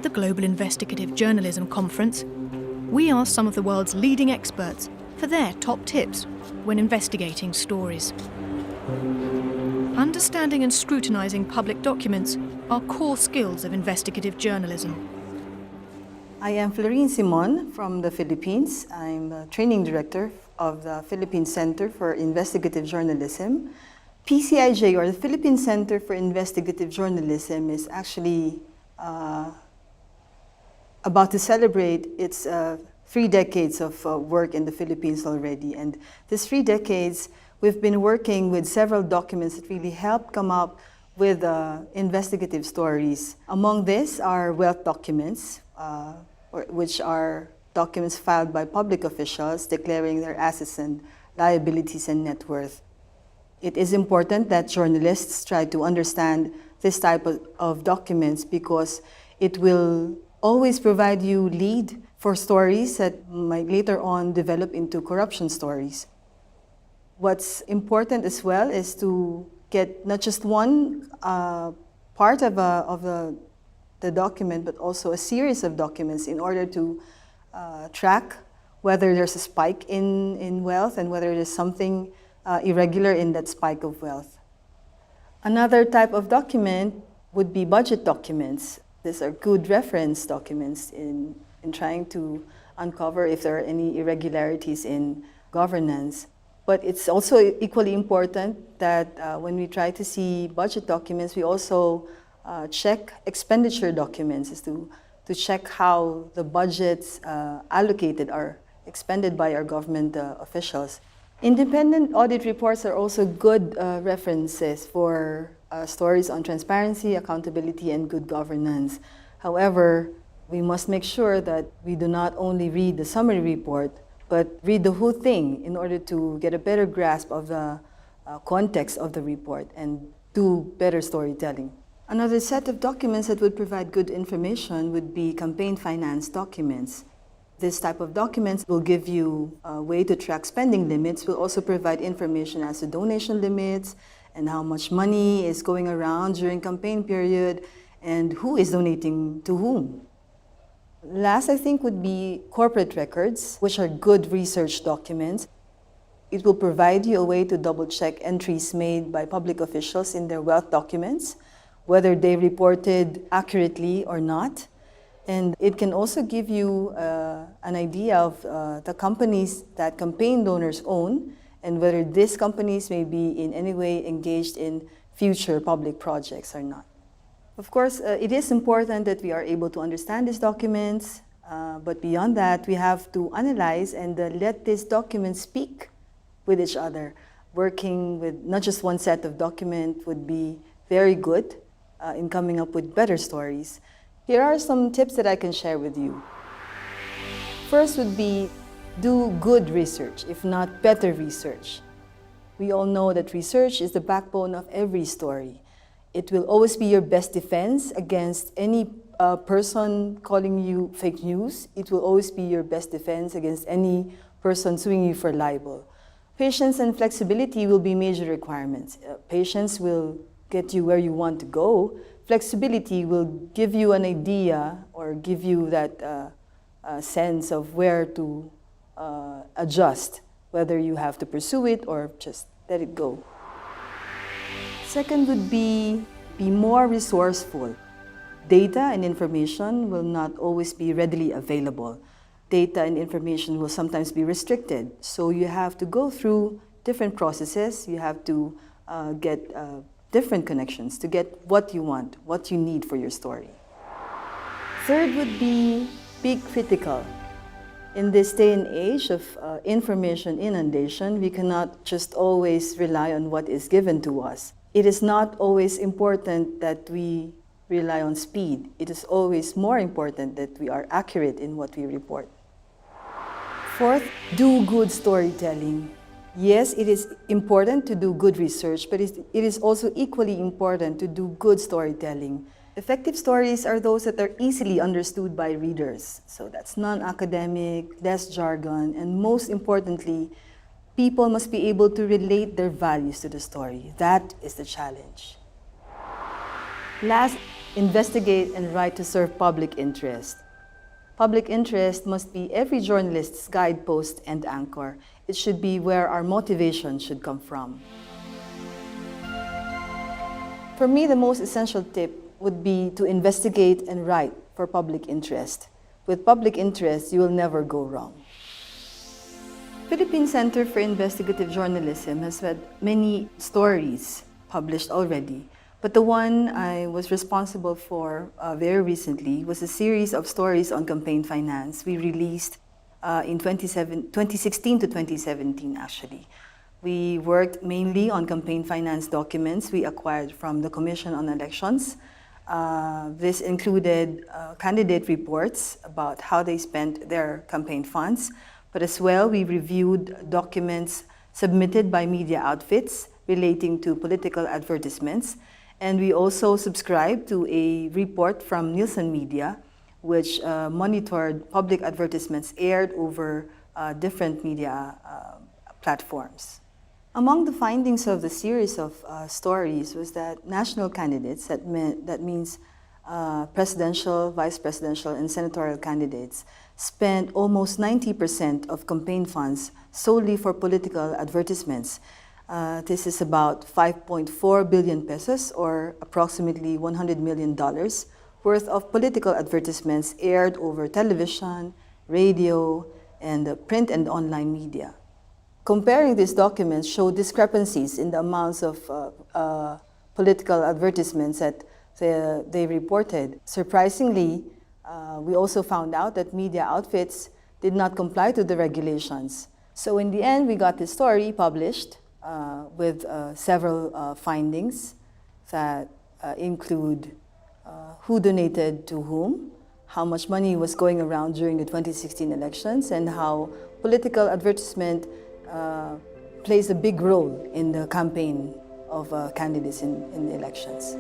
At the Global Investigative Journalism Conference, we asked some of the world's leading experts for their top tips when investigating stories. Understanding and scrutinising public documents are core skills of investigative journalism. I am Flurin from the Philippines. I'm a training director of the Philippine Center for Investigative Journalism. PCIJ, or the Philippine Center for Investigative Journalism, is actually about to celebrate its 3 decades of work in the Philippines already. And these 3 decades, we've been working with several documents that really help come up with investigative stories. Among these are wealth documents, which are documents filed by public officials declaring their assets and liabilities and net worth. It is important that journalists try to understand this type of documents because it will always provide you lead for stories that might later on develop into corruption stories. What's important as well is to get not just one part of the document, but also a series of documents in order to track whether there's a spike in wealth and whether there's something irregular in that spike of wealth. Another type of document would be budget documents. These are good reference documents in trying to uncover if there are any irregularities in governance. But it's also equally important that when we try to see budget documents, we also check expenditure documents as to check how the budgets allocated are expended by our government officials. Independent audit reports are also good references for stories on transparency, accountability, and good governance. However, we must make sure that we do not only read the summary report, but read the whole thing in order to get a better grasp of the context of the report and do better storytelling. Another set of documents that would provide good information would be campaign finance documents. This type of documents will give you a way to track spending limits, will also provide information as to donation limits and how much money is going around during campaign period and who is donating to whom. Last, I think, would be corporate records, which are good research documents. It will provide you a way to double-check entries made by public officials in their wealth documents, whether they reported accurately or not. And it can also give you an idea of the companies that campaign donors own and whether these companies may be in any way engaged in future public projects or not. Of course, it is important that we are able to understand these documents, but beyond that, we have to analyze and let these documents speak with each other. Working with not just one set of documents would be very good in coming up with better stories. Here are some tips that I can share with you. First would be do good research, if not better research. We all know that research is the backbone of every story. It will always be your best defense against any person calling you fake news. It will always be your best defense against any person suing you for libel. Patience and flexibility will be major requirements. Patience will get you where you want to go. Flexibility will give you an idea or give you that sense of where to adjust, whether you have to pursue it or just let it go. Second would be more resourceful. Data and information will not always be readily available. Data and information will sometimes be restricted. So you have to go through different processes. You have to get different connections to get what you want, what you need for your story. Third would be critical. In this day and age of information inundation, we cannot just always rely on what is given to us. It is not always important that we rely on speed. It is always more important that we are accurate in what we report. Fourth, do good storytelling. Yes, it is important to do good research, but it is also equally important to do good storytelling. Effective stories are those that are easily understood by readers. So that's non-academic, less jargon, and most importantly, people must be able to relate their values to the story. That is the challenge. Last, investigate and write to serve public interest. Public interest must be every journalist's guidepost and anchor. It should be where our motivation should come from. For me, the most essential tip would be to investigate and write for public interest. With public interest, you will never go wrong. Philippine Center for Investigative Journalism has had many stories published already, but the one I was responsible for very recently was a series of stories on campaign finance we released in 2016 to 2017, actually. We worked mainly on campaign finance documents we acquired from the Commission on Elections. This included candidate reports about how they spent their campaign funds, but as well we reviewed documents submitted by media outfits relating to political advertisements, and we also subscribed to a report from Nielsen Media, which monitored public advertisements aired over different media platforms. Among the findings of the series of stories was that national candidates, that means presidential, vice presidential, and senatorial candidates, spent almost 90% of campaign funds solely for political advertisements. This is about 5.4 billion pesos, or approximately $100 million, worth of political advertisements aired over television, radio, and print and online media. Comparing these documents showed discrepancies in the amounts of political advertisements that they reported. Surprisingly, we also found out that media outfits did not comply to the regulations. So in the end, we got this story published with several findings that include who donated to whom, how much money was going around during the 2016 elections, and how political advertisement plays a big role in the campaign of candidates in the elections.